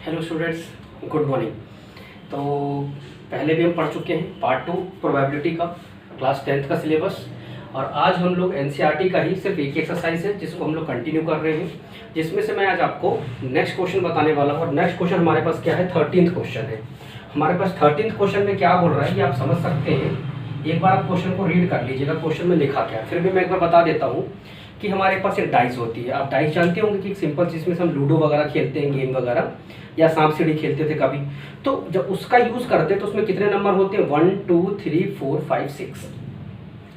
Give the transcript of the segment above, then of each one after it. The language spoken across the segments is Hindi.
Hello students, good morning. तो पहले भी हम पढ़ चुके हैं पार्ट 2 प्रोबेबिलिटी का, क्लास 10th का सिलेबस। और आज हम लोग एनसीईआरटी का ही सिर्फ एक एक्सरसाइज है जिसको हम लोग कंटिन्यू कर रहे हैं, जिसमें से मैं आज आपको नेक्स्ट क्वेश्चन बताने वाला हूँ। और नेक्स्ट क्वेश्चन हमारे पास क्या है, 13th क्वेश्चन है हमारे पास। 13th क्वेश्चन में क्या बोल रहा है ये आप समझ सकते हैं। एक बार आप क्वेश्चन को रीड कर लीजिएगा, क्वेश्चन में लिखा क्या है। फिर भी मैं एक बार बता देता हूँ कि हमारे पास एक डाइस होती है। आप डाइस जानते होंगे कि एक सिंपल, जिसमें से हम लूडो वगैरह खेलते हैं, गेम वगैरह, या सांप सीढ़ी खेलते थे कभी। तो जब उसका यूज़ करते हैं तो उसमें कितने नंबर होते हैं, 1 2 3 4 5 6।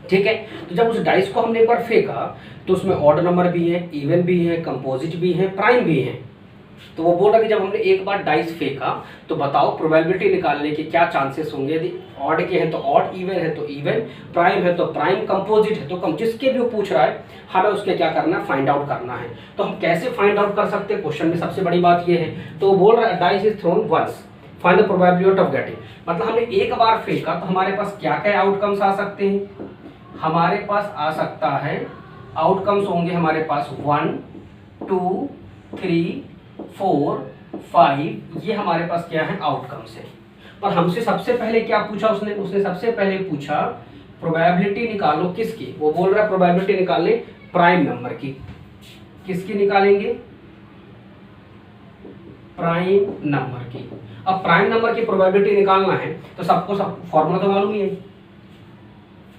ठीक है, तो जब उस डाइस को हमने एक बार फेंका तो उसमें ऑड नंबर भी है, इवन भी है, कंपोजिट भी है, प्राइम भी है। तो वो बोल रहा कि जब हमने एक बार डाइस फेंका तो बताओ प्रोबेबिलिटी निकालने के क्या चांसेस होंगे। यदि ऑड के हैं तो ऑड, इवन है तो इवन, प्राइम है तो प्राइम, कंपोजिट है तो कम। जिसके भी वो पूछ रहा है हमें उसके क्या करना है, फाइंड आउट करना है। तो हम कैसे फाइंड आउट कर सकते हैं, क्वेश्चन में सबसे बड़ी बात ये है। तो वो बोल रहा है dice is thrown once, find the probability of getting. मतलब हमने एक बार फेंका तो हमारे पास क्या क्या आउटकम्स आ सकते हैं। हमारे पास आ सकता है, आउटकम्स होंगे हमारे पास 1 2 3 4 5। ये हमारे पास क्या है, आउटकम्स है। पर हमसे सबसे पहले क्या पूछा उसने सबसे पहले पूछा प्रोबेबिलिटी निकालो किसकी। वो बोल रहा है प्रोबेबिलिटी निकालने प्राइम नंबर की। किसकी निकालेंगे, प्राइम नंबर की। अब प्राइम नंबर की प्रोबेबिलिटी निकालना है तो सबको सब फॉर्मूला तो मालूम ही है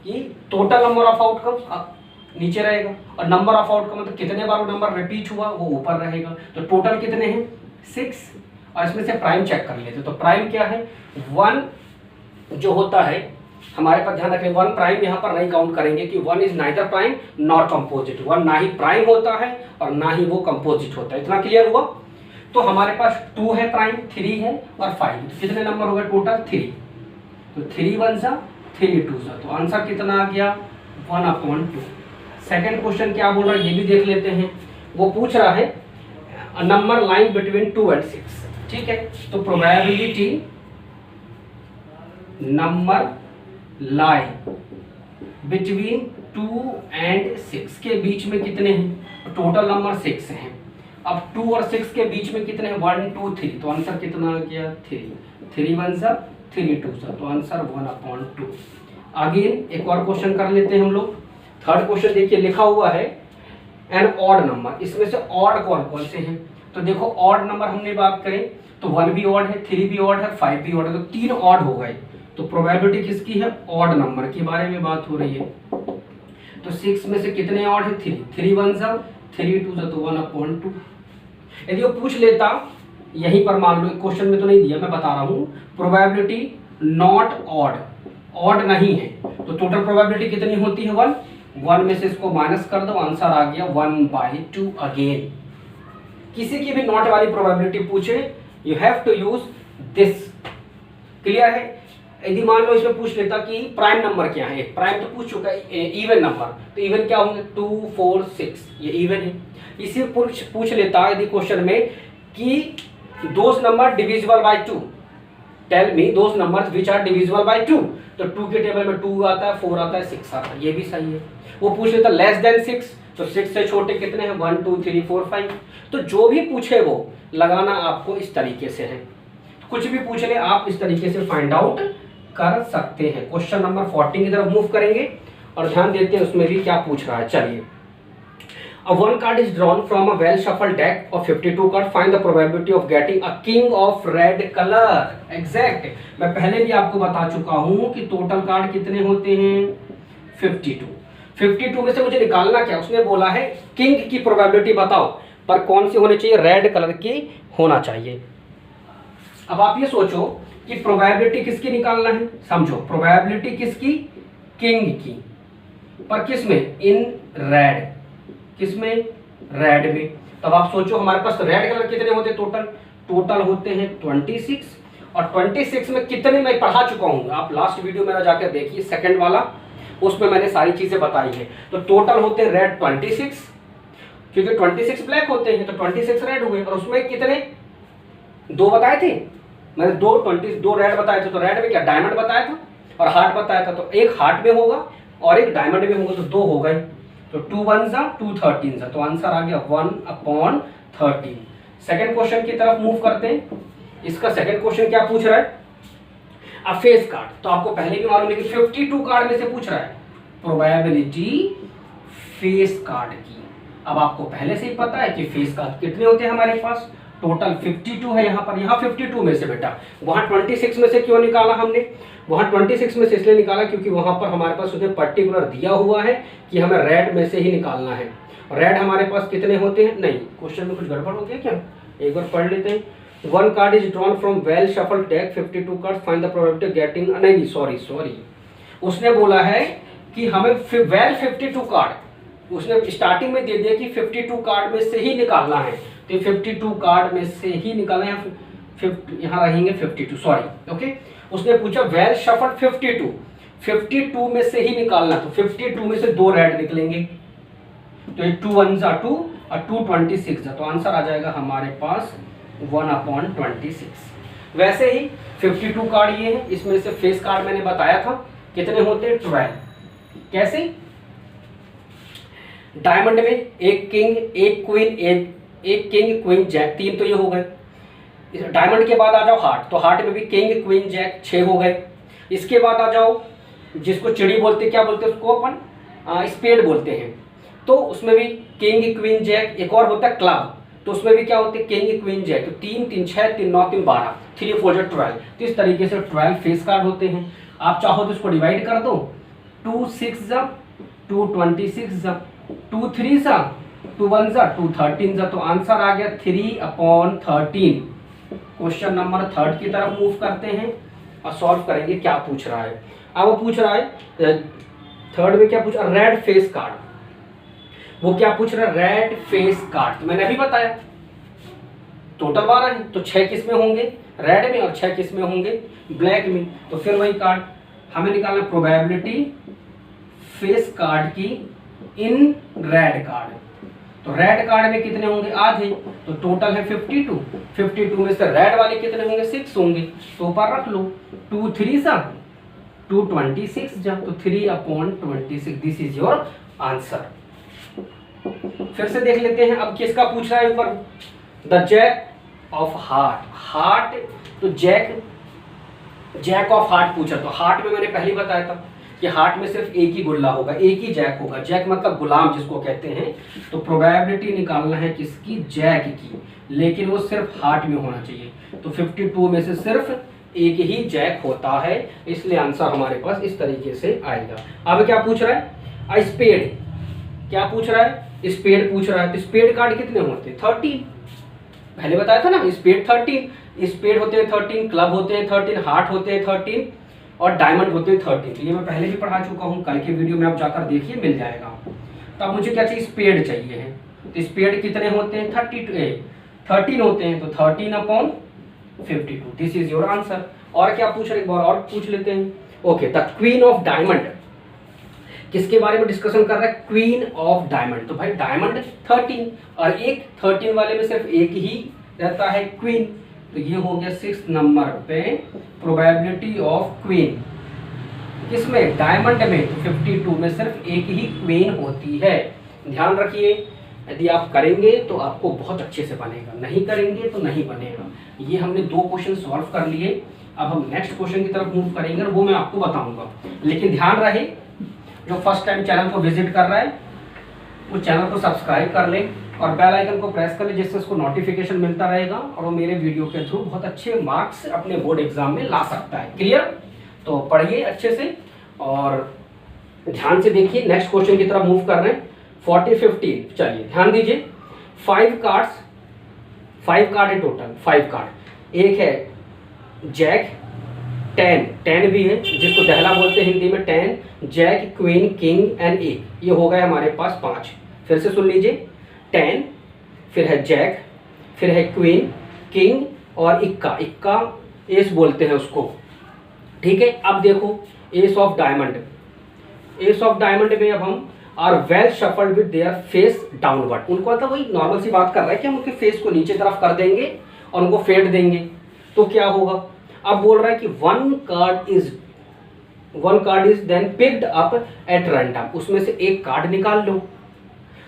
कि टोटल नंबर ऑफ आउटकम्स नीचे रहेगा और नंबर ऑफ आउटकम मतलब कितने बार वो नंबर रिपीट हुआ वो ऊपर रहेगा। तो टोटल कितने हैं, 6। और इसमें से प्राइम चेक कर लेते। तो प्राइम क्या है, 1 जो होता है हमारे पास, ध्यान रखें 1 प्राइम यहाँ पर नहीं काउंट करेंगे कि 1 is neither prime nor composite. 1 ना ही प्राइम होता है और ना ही वो कंपोजिट होता है। इतना क्लियर हुआ। तो हमारे पास 2 है प्राइम, 3 है और 5। तो कितने नंबर हो गए टोटल, 3। तो 3 1 सा 3 2 सा। तो आंसर कितना आ गया, 1/2। सेकेंड क्वेश्चन क्या बोल रहा है ये भी देख लेते हैं। वो पूछ रहा है नंबर लाइन बिटवीन 2 and 6। ठीक है, तो probability number line between 2 and 6 के बीच में कितने हैं, टोटल नंबर 6 हैं। अब 2 और 6 के बीच में कितने हैं, 1 2 3। तो आंसर कितना आ गया, 3। 3 1 सा 3 2 सा। तो आंसर 1/2। अगेन एक और क्वेश्चन कर लेते हैं हम लोग। थर्ड क्वेश्चन देखिए, लिखा हुआ है एन ऑड नंबर। इसमें से ऑड कौन कौन से हैं। तो देखो ऑड नंबर हमने बात करें तो 1 भी ऑड है, 3 भी ऑड है, 5 भी ऑड है। तो 3 ऑड हो गए। तो प्रोबेबिलिटी किसकी है, ऑड नंबर के बारे में बात हो रही है। तो 6 में से कितने ऑड है, 3। 3 1 सा 3 2 सा। तो 1/2। यदि वो पूछ लेता यहीं पर, मान लो क्वेश्चन में तो नहीं दिया, मैं बता रहा हूँ, प्रोबेबिलिटी नॉट ऑड, ऑड नहीं है, तो टोटल प्रोबेबिलिटी कितनी होती है, 1। 1 में से इसको माइनस कर दो, आंसर आ गया 1/2। अगेन किसी की भी नॉट वाली प्रोबेबिलिटी पूछे you have to use this. Clear है। यदि मान लो इसमें पूछ लेता कि प्राइम नंबर क्या है, प्राइम तो पूछ चुका है, इवन नंबर, तो इवन क्या होंगे, 2 4 6, ये इवन है। इसी पूछ लेता यदि क्वेश्चन में कि those number divisible by 2, tell me those numbers which are divisible by 2। तो 2 के टेबल में 2 आता है, 4 आता है, 6 आता है, ये भी सही है। वो पूछ लेता लेस देन 6, तो 6 से छोटे कितने हैं, 1 2 3 4 5। तो जो भी पूछे वो लगाना आपको इस तरीके से है। कुछ भी पूछ ले आप इस तरीके से फाइंड आउट कर सकते हैं। क्वेश्चन नंबर 14 की तरफ मूव करेंगे और ध्यान देते हैं उसमें भी क्या पूछ रहा है। चलिए, A one card is drawn from a well shuffled deck of 52 cards. Find the probability of getting a king of red color. Exact. मैं पहले भी आपको बता चुका हूँ कि टोटल कार्ड कितने होते हैं, 52। 52 में से मुझे निकालना क्या, उसने बोला है किंग की प्रोबेबिलिटी बताओ, पर कौन सी होनी चाहिए, रेड कलर की होना चाहिए। अब आप ये सोचो कि प्रोबेबिलिटी किसकी निकालना है, समझो प्रोबेबिलिटी किसकी, किंग की, पर किस में, इन रेड, किसमें, रेड में। तब आप सोचो हमारे पास रेड कलर कितने होते हैं, टोटल होते हैं 26। और 26 में कितने मैं पढ़ा चुका हूँ, आप लास्ट वीडियो मेरा जाकर देखिए, सेकंड वाला, उसमें मैंने सारी चीजें बताई है। तो टोटल होते हैं रेड 26, क्योंकि 26 ब्लैक होते हैं तो 26 रेड हुए। और उसमें कितने, 2 बताए थे मैंने, 2 रेड बताए थे। तो रेड में क्या, डायमंड बताया था और हार्ट बताया था। तो एक हार्ट में होगा और एक डायमंड में होगा, तो 2 हो गए। तो 2 1 सा 2 13 सा। तो आंसर आ गया 1/13। सेकंड क्वेश्चन की तरफ मूव करते हैं। इसका सेकंड क्वेश्चन क्या पूछ रहा है, अ फेस कार्ड। तो आपको पहले भी मालूम है कि 52 कार्ड में से पूछ रहा है प्रोबेबिलिटी फेस कार्ड की। अब आपको पहले से ही पता है कि फेस कार्ड कितने होते हैं हमारे पास, टोटल 52 है यहाँ पर। यहाँ 52 में से बेटा वहाँ 26 में से क्यों निकाला हमने, वहाँ 26 में से इसलिए निकाला क्योंकि वहाँ पर हमारे पास उसने पर्टिकुलर दिया हुआ है कि हमें रेड में से ही निकालना है। रेड हमारे पास कितने होते हैं, नहीं क्वेश्चन में कुछ गड़बड़ हो गया क्या, एक बार पढ़ लेते हैं। One card is drawn from well shuffle deck 52 card, find the probability getting, नहीं सॉरी उसने बोला है कि हमें वेल 52 कार्ड उसने स्टार्टिंग में दे दिया कि 52 कार्ड में से ही निकालना है, तो 52 कार्ड में से ही निकालना है, यहाँ रहेंगे 52 सॉरी ओके। उसने पूछा वेल शफल 52 में से ही निकालना, तो 52 में से 2 रेड निकलेंगे, तो 2 1 जा 2 और 2 26 जा, तो आंसर आ जाएगा हमारे पास 1/26। वैसे ही 52 कार्ड ये है, इसमें से फेस कार्ड मैंने बताया था कितने होते हैं 12। कैसे, डायमंड में एक किंग एक क्वीन एक किंग क्वीन जैक 3 तो ये हो गए। डायमंड के बाद आ जाओ हार्ट, तो हार्ट में भी किंग क्वीन जैक 6 हो गए। इसके बाद आ जाओ जिसको चिड़ी बोलते, क्या बोलते हैं उसको अपन, स्पेड बोलते हैं, तो उसमें भी किंग क्वीन जैक। एक और होता है क्लब, तो उसमें भी क्या होते हैं किंग क्वीन जैक, तो 3 3 6 3 9 3 12 3 4 12। तो इस तरीके से 12 फेस कार्ड होते हैं। आप चाहो तो इसको डिवाइड कर दो, 2 6 जा 2 26 जा 2 3 जा 2 1 जा 2 13 जा, तो आंसर आ गया 3/13। क्वेश्चन नंबर 3 की तरफ मूव करते हैं और सॉल्व करेंगे क्या पूछ रहा है। अब वो पूछ रहा है 3rd में क्या पूछ रहा है, रेड फेस कार्ड। वो क्या पूछ रहा है, रेड फेस कार्ड। तो मैंने अभी बताया टोटल 12 है, तो 6 किस में होंगे रेड में और 6 किस में होंगे ब्लैक में, तो फिर वही कार्ड हमें निकालना प्रोबेबिलिटी फेस कार्ड की इन रेड कार्ड। तो रेड कार्ड में कितने होंगे आधे, तो टोटल है 52 में से रेड वाले कितने होंगे 6 होंगे, तो ऊपर रख लो 2 3 जा 2 26 जा, तो 3/26। This is your answer. फिर से देख लेते हैं अब किसका पूछ रहा है ऊपर, द जैक ऑफ हार्ट। तो जैक ऑफ हार्ट पूछा, तो हार्ट में मैंने पहले ही बताया था कि हार्ट में सिर्फ एक ही गुल्ला होगा, एक ही जैक होगा। जैक मतलब गुलाम जिसको कहते हैं। तो प्रोबेबिलिटी निकालना है किसकी, जैक की, लेकिन वो सिर्फ हार्ट में होना चाहिए। तो 52 में से सिर्फ एक ही जैक होता है, इसलिए आंसर हमारे पास इस तरीके से आएगा। अब क्या पूछ रहा है, स्पेड। क्या पूछ रहा है, स्पेड पूछ रहा है। तो स्पेड कार्ड कितने होते हैं 13, पहले बताया था ना, स्पेड 13, स्पेड होते हैं 13, क्लब होते हैं 13, हार्ट होते हैं 13 और डायमंड होते हैं 13। तो ये मैं पहले भी पढ़ा चुका हूँ, कल के वीडियो में आप जाकर देखिए मिल जाएगा। तो अब मुझे क्या चाहिए, स्पेड चाहिए है। तो स्पेड कितने होते हैं 13 होते हैं, तो 13/52। This is your answer. और क्या पूछ रहे, एक बार और पूछ लेते हैं। Okay, the queen of diamond किसके बारे में डिस्कशन कर रहा है, क्वीन ऑफ डायमंड। तो भाई डायमंड 13 और एक 13 वाले में सिर्फ एक ही रहता है क्वीन, तो ये हो गया 6 नंबर पे प्रोबेबिलिटी ऑफ क्वीन। किसमें, डायमंड में। तो 52 में सिर्फ एक ही क्वीन होती है। ध्यान रखिए, यदि आप करेंगे तो आपको बहुत अच्छे से बनेगा, नहीं करेंगे तो नहीं बनेगा। ये हमने 2 क्वेश्चन सॉल्व कर लिए। अब हम नेक्स्ट क्वेश्चन की तरफ मूव करेंगे और वो मैं आपको बताऊंगा। लेकिन ध्यान रहे, जो फर्स्ट टाइम चैनल को विजिट कर रहा है वो चैनल को सब्सक्राइब कर ले और बेल आइकन को प्रेस कर ले, जिससे उसको नोटिफिकेशन मिलता रहेगा और वो मेरे वीडियो के थ्रू बहुत अच्छे मार्क्स अपने बोर्ड एग्जाम में ला सकता है। क्लियर? तो पढ़िए अच्छे से और ध्यान से देखिए। नेक्स्ट क्वेश्चन की तरफ मूव कर रहे हैं 40 15। चलिए ध्यान दीजिए, 5 कार्ड है टोटल, 5 कार्ड। एक है जैक 10 भी है, जिसको दहला बोलते हैं हिंदी में, 10 जैक क्वीन किंग एंड एक, ये हो गए हमारे पास 5। फिर से सुन लीजिए, 10 फिर है जैक फिर है क्वीन किंग और इक्का एस बोलते हैं उसको। ठीक है, अब देखो एस ऑफ डायमंड में अब हम are well shuffled with their face downward. उनको मतलब वही नॉर्मल सी बात कर रहा है कि हम उनके फेस को नीचे तरफ कर देंगे और उनको फेड देंगे, तो क्या होगा। अब बोल रहा है कि one card is then picked up at random, उसमें से एक कार्ड निकाल लो।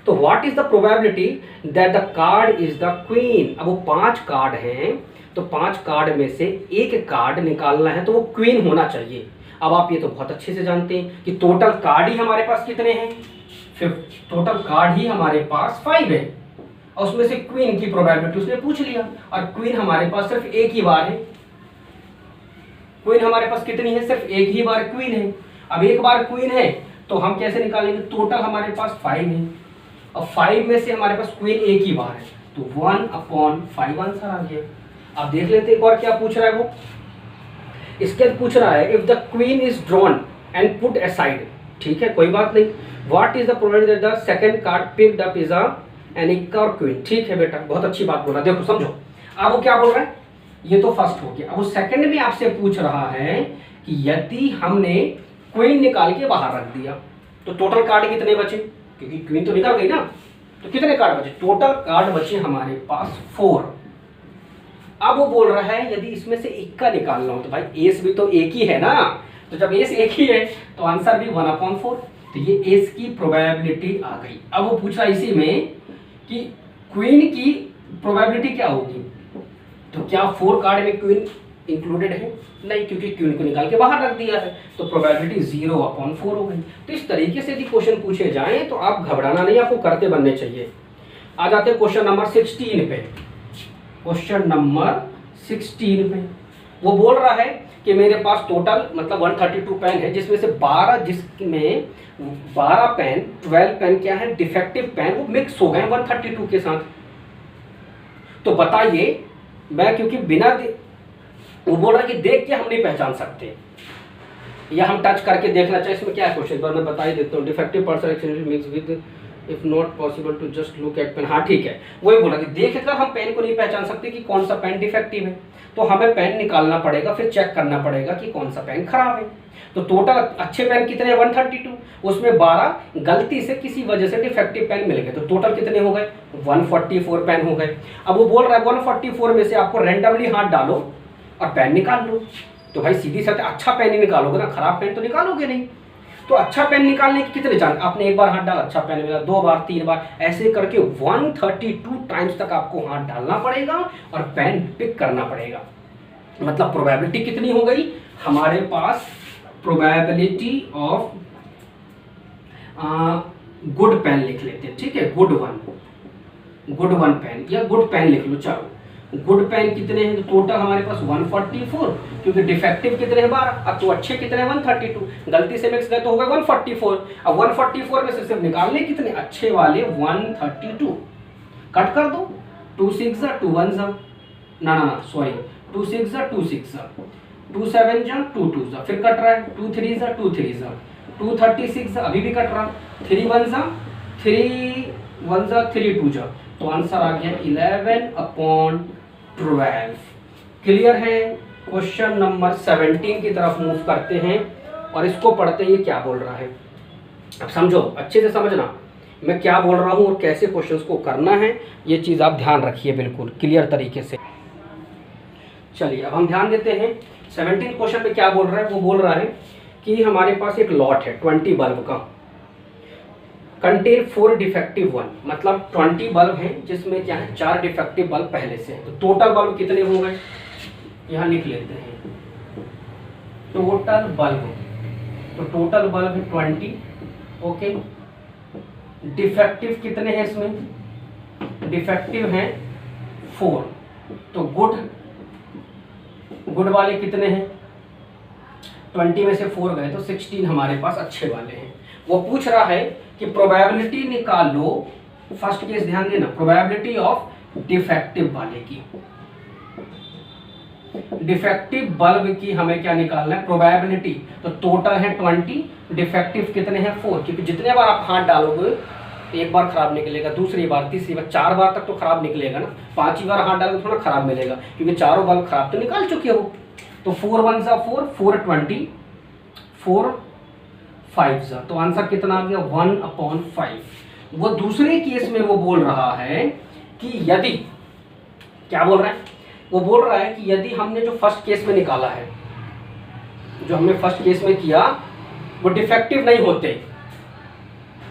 तो what is the probability that the card is the queen. अब वो 5 कार्ड हैं, तो 5 कार्ड में से एक कार्ड निकालना है, तो वो क्वीन होना चाहिए। अब आप ये तो बहुत अच्छे से जानते हैं कि टोटल कार्ड ही हमारे पास कितने हैं, टोटल कार्ड ही हमारे पास 5 है, और उसमें से क्वीन की प्रोबेबिलिटी उसने पूछ लिया, और क्वीन हमारे पास सिर्फ एक ही बार है। क्वीन हमारे पास कितनी है, सिर्फ एक ही बार क्वीन है। अब एक बार क्वीन है तो हम कैसे निकालेंगे, टोटल हमारे पास 5 है, और 5 में से हमारे पास क्वीन एक ही बार है, तो 1/5 आंसर आ गया। अब देख लेते एक और क्या पूछ रहा है वो। इसके बाद पूछ रहा है if the queen is drawn and put aside, ठीक है कोई बात नहीं। What is the probability that the second card picked up is an इक्का और क्वीन, ठीक है बेटा बहुत अच्छी बात बोला। देखो समझो, अब वो क्या बोल रहा है, ये तो फर्स्ट हो गया। अब वो सेकंड में आपसे पूछ रहा है कि यदि हमने क्वीन निकाल के बाहर रख दिया तो टोटल कार्ड कितने बचे, क्योंकि क्वीन तो निकल गई ना, तो कितने कार्ड बचे, टोटल कार्ड बचे हमारे पास 4। अब वो बोल रहा है यदि इसमें से इक्का निकालना हो, तो भाई एस भी तो एक ही है ना, तो जब एस एक ही है तो आंसर भी 1/4, तो ये एस की प्रोबेबिलिटी आ गई। अब वो पूछ रहा है इसी में कि क्वीन की प्रोबेबिलिटी क्या होगी, तो क्या 4 कार्ड में क्वीन इंक्लूडेड है, नहीं, क्योंकि क्वीन को निकाल के बाहर रख दिया है, तो प्रोबेबिलिटी 0/4 हो गई। तो इस तरीके से यदि क्वेश्चन पूछे जाएं तो आप घबराना नहीं, आपको करते बनने चाहिए। आ जाते हैं क्वेश्चन नंबर 16 पे। क्वेश्चन नंबर 16 पे वो बोल रहा है कि मेरे पास टोटल मतलब 132 पेन है, जिसमें से 12 जिसमें 12 पेन 12 पेन क्या है डिफेक्टिव पेन, वो मिक्स हो गए 132 के साथ। तो बताइए, मैं क्योंकि बिना वो बोल रहा है कि देख के हम नहीं पहचान सकते, या हम टच करके देखना चाहिए, इसमें क्या है क्वेश्चन पर मैं बता ही देता हूँ। Defective parcel exchange mix with if not possible to just look at pen, हाँ ठीक है, वही बोला कि देख कर हम पेन को नहीं पहचान सकते कि कौन सा पेन डिफेक्टिव है, तो हमें पेन निकालना पड़ेगा, फिर चेक करना पड़ेगा कि कौन सा पेन खराब है। तो टोटल अच्छे पेन कितने हैं 132, उसमें 12 गलती से किसी वजह से डिफेक्टिव पेन मिल गए, तो टोटल कितने हो गए 144 पेन हो गए। अब वो बोल रहा है 144 में से आपको रैंडमली हाथ डालो और पेन निकाल लो, तो भाई सीधी सी अच्छा पेन ही निकालोगे ना, खराब पेन तो निकालोगे नहीं। तो अच्छा पेन निकालने के कितने चांस, आपने एक बार हाथ डाला अच्छा पेन मिला, 2 बार 3 बार, ऐसे करके 132 टाइम्स तक आपको हाथ डालना पड़ेगा और पेन पिक करना पड़ेगा। मतलब प्रोबेबिलिटी कितनी हो गई हमारे पास, प्रोबेबिलिटी ऑफ गुड पेन लिख लेते हैं, ठीक है, गुड वन पेन या गुड पेन लिख लो, चलो गुड पेन कितने हैं, टोटल हमारे पास 144, क्योंकि डिफेक्टिव कितने हैं 12, अब तो अच्छे कितने हैं 132, गलती से मिक्स गए तो हो गए 144। अब 144 में से सिर्फ निकालने कितने अच्छे वाले 132, कट कर दो, 2 6 2 1 ना सॉरी 2 6 2 6 2 7 2 2 फिर कट रहा है 2 3 2 3 2 36 अभी भी कट रहा, 3 1 3 1 3 2 तो आंसर आ गया 11/12। क्लियर है। क्वेश्चन नंबर 17 की तरफ मूव करते हैं और इसको पढ़ते हैं, ये क्या बोल रहा है। अब समझो, अच्छे से समझना मैं क्या बोल रहा हूँ और कैसे क्वेश्चंस को करना है, ये चीज़ आप ध्यान रखिए बिल्कुल क्लियर तरीके से। चलिए अब हम ध्यान देते हैं 17 क्वेश्चन में क्या बोल रहा है। वो बोल रहा है कि हमारे पास एक लॉट है 20 बल्ब का, कंटेन 4 डिफेक्टिव 1, मतलब 20 बल्ब हैं जिसमें क्या है 4 डिफेक्टिव बल्ब पहले से हैं, तो टोटल बल्ब कितने हो गए, यहाँ लिख लेते हैं टोटल बल्ब, तो टोटल बल्ब है 20, ओके। डिफेक्टिव कितने हैं इसमें, डिफेक्टिव हैं 4, तो गुड वाले कितने हैं 20 में से 4 गए तो 16 हमारे पास अच्छे वाले हैं। वो पूछ रहा है कि प्रोबेबिलिटी निकाल लो, फर्स्ट केस ध्यान देना, प्रोबेबिलिटी ऑफ डिफेक्टिव वाले की, डिफेक्टिव बल्ब की हमें क्या निकालना है प्रोबेबिलिटी, तो टोटल है 20, डिफेक्टिव कितने हैं 4, क्योंकि जितने बार आप हाथ डालोगे एक बार खराब निकलेगा, दूसरी बार, तीसरी बार, 4 बार तक तो खराब निकलेगा ना, 5वीं बार हाथ डालोगे थोड़ा खराब मिलेगा, क्योंकि चारों बल्ब खराब तो निकाल चुके हो। तो 4 1 4 4 20 4 5 तो आंसर कितना आ गया 1/5। वो दूसरे केस में वो बोल रहा है कि यदि, क्या बोल रहा है, वो बोल रहा है कि यदि हमने जो फर्स्ट केस में निकाला है, जो हमने फर्स्ट केस में किया वो डिफेक्टिव नहीं होते,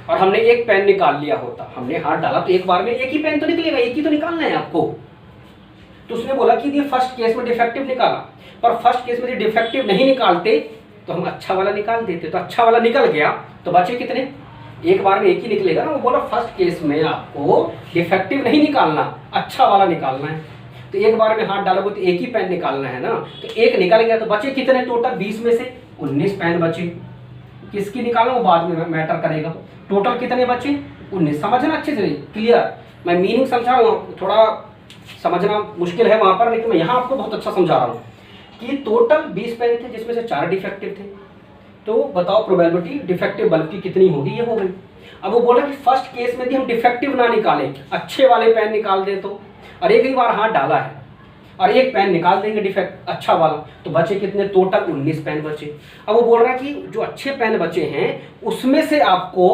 और हमने एक पेन निकाल लिया होता, हमने हाथ डाला तो एक बार में एक ही पेन तो निकलेगा, एक ही तो निकालना है आपको। तो उसने बोला कि ये फर्स्ट केस में डिफेक्टिव निकाला, पर फर्स्ट केस में यदि डिफेक्टिव नहीं निकालते तो हम अच्छा वाला निकाल देते। तो अच्छा वाला निकल गया तो बचे कितने, एक बार में एक ही निकलेगा ना। वो बोला फर्स्ट केस में आपको डिफेक्टिव नहीं निकालना, अच्छा वाला निकालना है। तो एक बार में हाथ डालोगे तो एक ही पेन निकालना है ना, तो एक निकल गया तो बचे कितने टोटल, 20 में से 19 पेन बचे। किसकी निकालना वो बाद में मैटर करेगा। टोटल कितने बचे, 19। समझना अच्छे से, क्लियर। मैं मीनिंग समझा रहा हूँ, थोड़ा समझना मुश्किल है वहां पर, लेकिन मैं यहाँ आपको बहुत अच्छा समझा रहा हूँ कि टोटल 20 पेन थे जिसमें से 4 डिफेक्टिव थे। तो बताओ प्रोबेबिलिटी डिफेक्टिव बल्ब की कितनी होगी, ये हो गई। अब वो बोला कि फर्स्ट केस में भी हम डिफेक्टिव ना निकालें, अच्छे वाले पेन निकाल दें तो, और एक ही बार हाथ डाला है और एक पेन निकाल देंगे डिफेक्ट अच्छा वाला, तो बचे कितने, टोटल 19 पेन बचे। अब वो बोल रहा है कि जो अच्छे पेन बचे हैं उसमें से आपको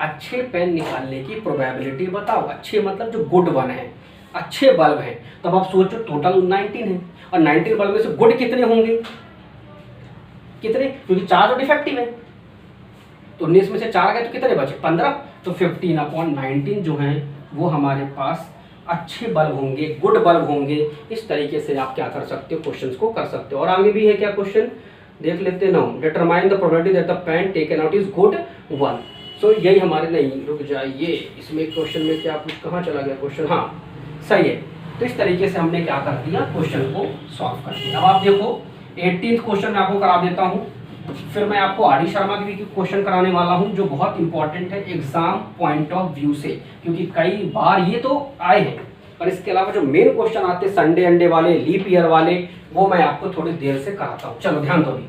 अच्छे पेन निकालने की प्रोबेबिलिटी बताओ। अच्छे मतलब जो गुड वन है, अच्छे बल्ब है। तब आप सोचो टोटल 19 है, और 19 बल्ब में से गुड कितने होंगे, कितने, क्योंकि 4 तो डिफेक्टिव है। तो 19 में से 4 गए तो कितने बचे, 15। तो 15/19 जो है वो हमारे पास अच्छे बल्ब होंगे, गुड बल्ब होंगे। इस तरीके से आप क्या कर सकते हो, क्वेश्चंस को कर सकते हो। और आगे भी है क्या क्वेश्चन, देख लेते ना। Determine the probability that the pen taken out is good one. So यही हमारे, नहीं रुक जाइए, इसमें क्वेश्चन में क्या कुछ कहाँ चला गया क्वेश्चन, हाँ सही है। तो इस तरीके से हमने क्या कर दिया, क्वेश्चन को सॉल्व कर दिया। अब आप देखो 18th क्वेश्चन मैं आपको करा देता हूँ, फिर मैं आपको आर डी शर्मा की भी क्वेश्चन कराने वाला हूँ जो बहुत इंपॉर्टेंट है एग्जाम पॉइंट ऑफ व्यू से, क्योंकि कई बार ये तो आए हैं, पर इसके अलावा जो मेन क्वेश्चन आते हैं संडे अंडे वाले, लीप ईयर वाले, वो मैं आपको थोड़ी देर से कराता हूँ। चलो ध्यान दो भी।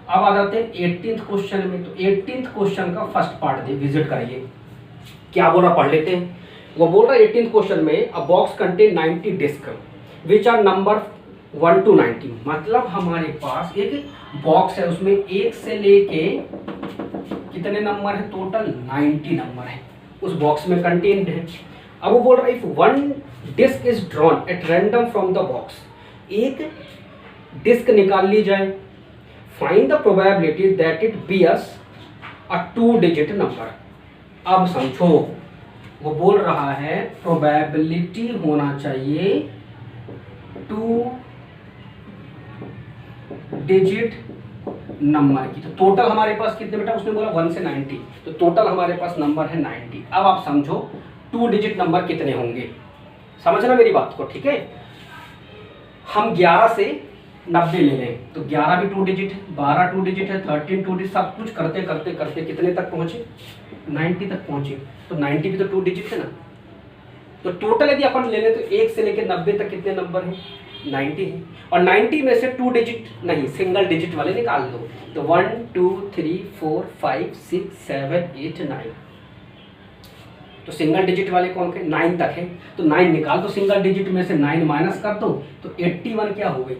अब आ जाते हैं 18th क्वेश्चन में। तो 18th क्वेश्चन का फर्स्ट पार्ट दे विजिट करिए, क्या बोल रहा पढ़ लेते हैं। वो बोल रहा है 18th क्वेश्चन में a box contain 90 disc which are number 1 to 90। मतलब हमारे पास एक बॉक्स है, उसमें 1 से लेके कितने नंबर है, टोटल 90 नंबर है उस बॉक्स में कंटेन्ड है। अब वो बोल रहा है if one disc is drawn at random from the box, एक डिस्क निकाल ली जाए, find the probability that it bears a 2 digit number. अब समझो वो बोल रहा है प्रोबेबिलिटी होना चाहिए 2 डिजिट नंबर की। तो टोटल हमारे पास कितने बेटा, उसने बोला 1 से 90, तो टोटल हमारे पास नंबर है 90। अब आप समझो 2 डिजिट नंबर कितने होंगे, समझना मेरी बात को, ठीक है। हम 11 से 90 ले लें तो 11 भी 2 डिजिट है, 12 2 डिजिट है, 13 2 डिजिट, सब कुछ करते करते करते कितने तक पहुंचे, 90 तक पहुंचे। तो 90 भी तो 2 डिजिट है ना। तो टोटल यदि अपन ले लें तो 1 से लेकर 90 तक कितने नंबर हैं, 90 है। और 90 में से 2 डिजिट नहीं, सिंगल डिजिट वाले निकाल दो। तो 1 2 3 4 5 6 7 8 9, तो सिंगल डिजिट वाले कौन के, 9 तक है। तो 9 निकाल दो, सिंगल डिजिट में से 9 माइनस कर दो, तो 81 क्या हो गई,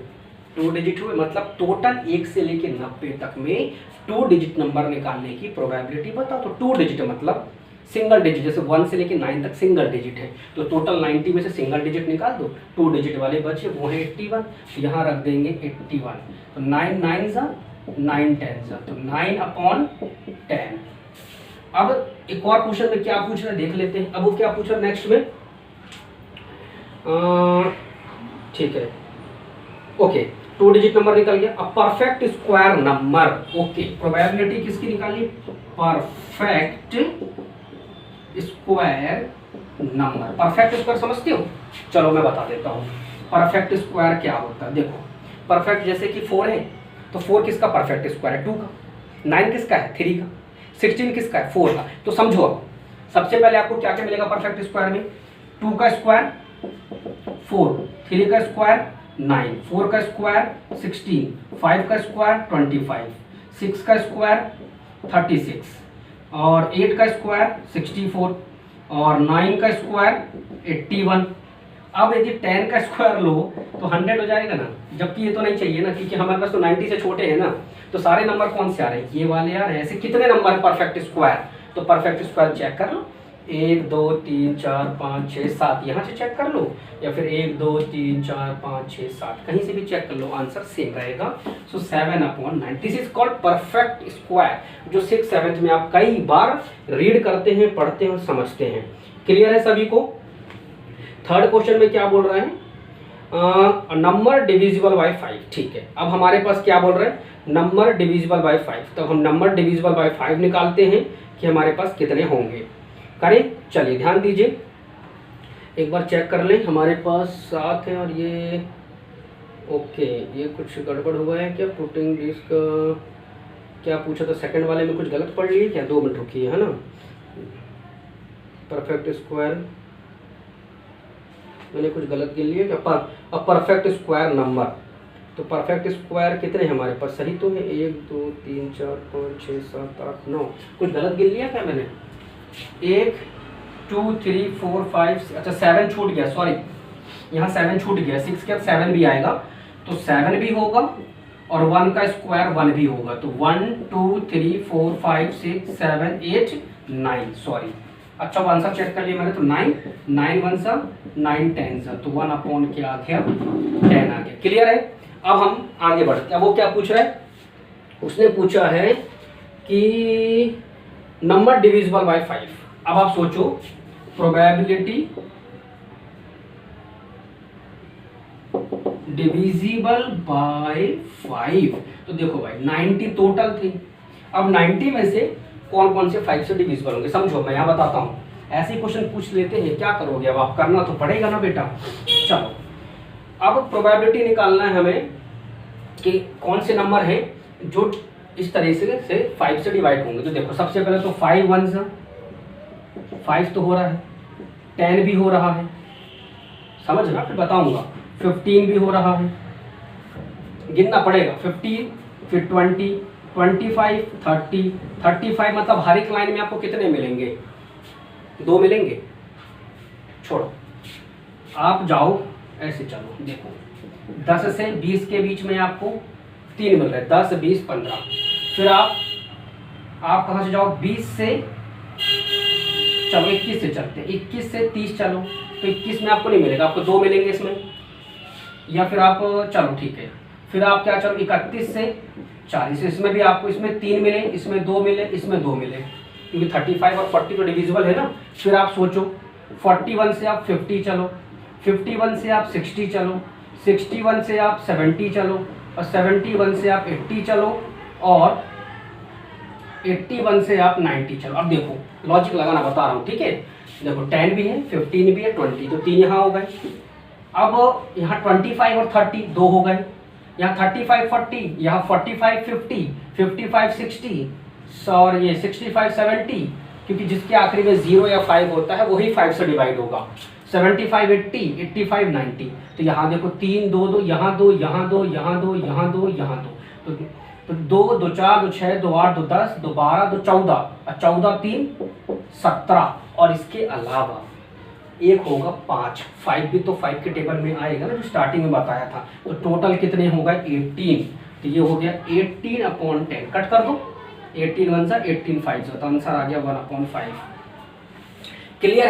2 डिजिट हुए। मतलब टोटल 1 से लेके 90 तक में 2 डिजिट नंबर निकालने की प्रोबेबिलिटी बताओ। तो 2 डिजिट मतलब सिंगल डिजिट, जैसे 1 से लेके 9 तक सिंगल डिजिट है, तो टोटल 90 में से सिंगल डिजिट निकाल दो, 2 डिजिट वाले बचे वो है 81। तो यहाँ रख देंगे 81। तो 9 9 जा 9 10 जा, तो 9/10। अब एक और क्वेश्चन में क्या पूछ रहा है देख लेते हैं। अब वो क्या पूछ रहा है नेक्स्ट में, ठीक है ओके, 2 डिजिट नंबर निकल गया। अब perfect square number, okay, probability किसकी निकाली, perfect square number. Perfect square समझते हो, चलो मैं बता देता हूँ परफेक्ट स्क्वायर क्या होता है। देखो परफेक्ट जैसे कि 4 है, तो 4 किसका परफेक्ट स्क्वायर है, 2 का। 9 किसका है, 3 का। 16 किसका है, 4 का। तो समझो अब सबसे पहले आपको क्या क्या मिलेगा परफेक्ट स्क्वायर में, 2 का स्क्वायर 4, 3 का स्क्वायर 9, 4 का स्क्वायर 16, 5 का स्क्वायर 25, 6 का स्क्वायर 36, और 8 का स्क्वायर 64, और 9 का स्क्वायर 81। अब यदि 10 का स्क्वायर लो तो 100 हो जाएगा ना, जबकि ये तो नहीं चाहिए ना, क्योंकि हमारे पास तो 90 से छोटे हैं ना। तो सारे नंबर कौन से आ रहे हैं, ये वाले आ रहे हैं। ऐसे कितने नंबर है परफेक्ट स्क्वायर, तो परफेक्ट स्क्वायर चेक कर लो, 1 2 3 4 5 6 7 यहाँ से चेक कर लो, या फिर 1 2 3 4 5 6 7 कहीं से भी चेक कर लो, आंसर सेम रहेगा। सो 7/9 this is called perfect square, जो 6 7 में आप कई बार रीड करते हैं, पढ़ते हैं और समझते हैं। क्लियर है सभी को? थर्ड क्वेश्चन में क्या बोल रहे हैं, नंबर डिविजिबल बाय 5। ठीक है, अब हमारे पास क्या बोल रहे हैं, नंबर डिविजिबल बाय 5। तो हम नंबर डिविजिबल बाय 5 निकालते हैं कि हमारे पास कितने होंगे। करें, चलिए ध्यान दीजिए, एक बार चेक कर लें। हमारे पास 7 है और ये ओके, ये कुछ गड़बड़ हुआ है क्या, पुटिंग डिस्क क्या पूछा था, सेकंड वाले में कुछ गलत पढ़ लिए क्या, 2 मिनट रुकिए, है ना। परफेक्ट स्क्वायर मैंने कुछ गलत गिन लिया क्या, परफेक्ट स्क्वायर नंबर। तो परफेक्ट स्क्वायर कितने हमारे पास, सही तो है, 1 2 3 4 5 6 7 8 9, कुछ गलत गिन लिया क्या मैंने, 1 2 3 4 5, अच्छा 7 छूट गया, सॉरी यहाँ 7 छूट गया, 6 के बाद 7 भी आएगा, तो 7 भी होगा और 1 का स्क्वायर 1 भी होगा, तो 1 2 3 4 5 6 7 8 9, सॉरी अच्छा आंसर चेक कर लिया मैंने, तो 9 9 1 सा 9 10 सा, तो 1 अपॉन क्या आ गया, 10 आ गया। क्लियर है? अब हम आगे बढ़ते हैं। अब वो क्या पूछ रहा है, उसने पूछा है कि नंबर डिविजिबल बाय 5। अब आप सोचो, प्रोबेबिलिटी डिविजिबल बाय 5, तो देखो भाई 90 टोटल थी, अब 90 में से कौन कौन से 5 से डिविजिबल होंगे, समझो मैं यहाँ बताता हूँ। ऐसे क्वेश्चन पूछ लेते हैं, क्या करोगे अब आप, करना तो पड़ेगा ना बेटा। चलो अब प्रोबेबिलिटी निकालना है हमें कि कौन से नंबर हैं जो इस तरह से 5 से डिवाइड होंगे। तो देखो सबसे पहले तो 5 1 सा 5 तो हो रहा है, 10 भी हो रहा है, समझना फिर बताऊंगा, 15 भी हो रहा है, गिनना पड़ेगा, 15 फिर 20 25 30 35, मतलब हर एक लाइन में आपको कितने मिलेंगे, 2 मिलेंगे। छोड़ो, आप जाओ ऐसे, चलो देखो 10 से 20 के बीच में आपको 3 मिल रहे हैं, 10 20 15। फिर आप कहाँ से जाओ, 20 से चलो 21 से चलते हैं, 21 से 30 चलो, तो 21 में आपको नहीं मिलेगा, आपको 2 मिलेंगे इसमें। या फिर आप चलो ठीक है, फिर आप क्या चलो 31 से 40, इसमें भी आपको, इसमें 3 मिले, इसमें 2 मिले, इसमें 2 मिले, क्योंकि 35 और 40 तो डिविजिबल है ना। फिर आप सोचो 41 से आप 50 चलो, 51 से आप 60 चलो, 61 से आप 70 चलो, और 71 से आप 80 चलो, और 81 से आप 90 चलो। अब देखो लॉजिक लगाना बता रहा हूँ, ठीक है। देखो 10 भी है, 15 भी है, 20, तो 3 यहाँ हो गए। अब यहाँ 25 और 30 2 हो गए, यहाँ 35 40, यहाँ 45 50, 55 60 और ये 65 70, क्योंकि जिसके आखिरी में 0 या 5 होता है वही 5 से डिवाइड होगा। 75 80 85 90, तो यहाँ देखो 3 2 2, यहाँ 2 यहाँ 2 यहाँ 2 यहाँ 2 यहाँ 2, तो 2 2 4 2 6 2 8 2 10 2 12 2 14, और 14 3 17, और इसके अलावा एक होगा 5 भी तो 5 के टेबल में आएगा ना, जो स्टार्टिंग में बताया था। तो टोटल कितने हो गए 18, तो ये हो गया 18/10, कट कर दो, 18 1 सा 18 5 सा, तो आंसर आ गया 1/5। क्लियर है?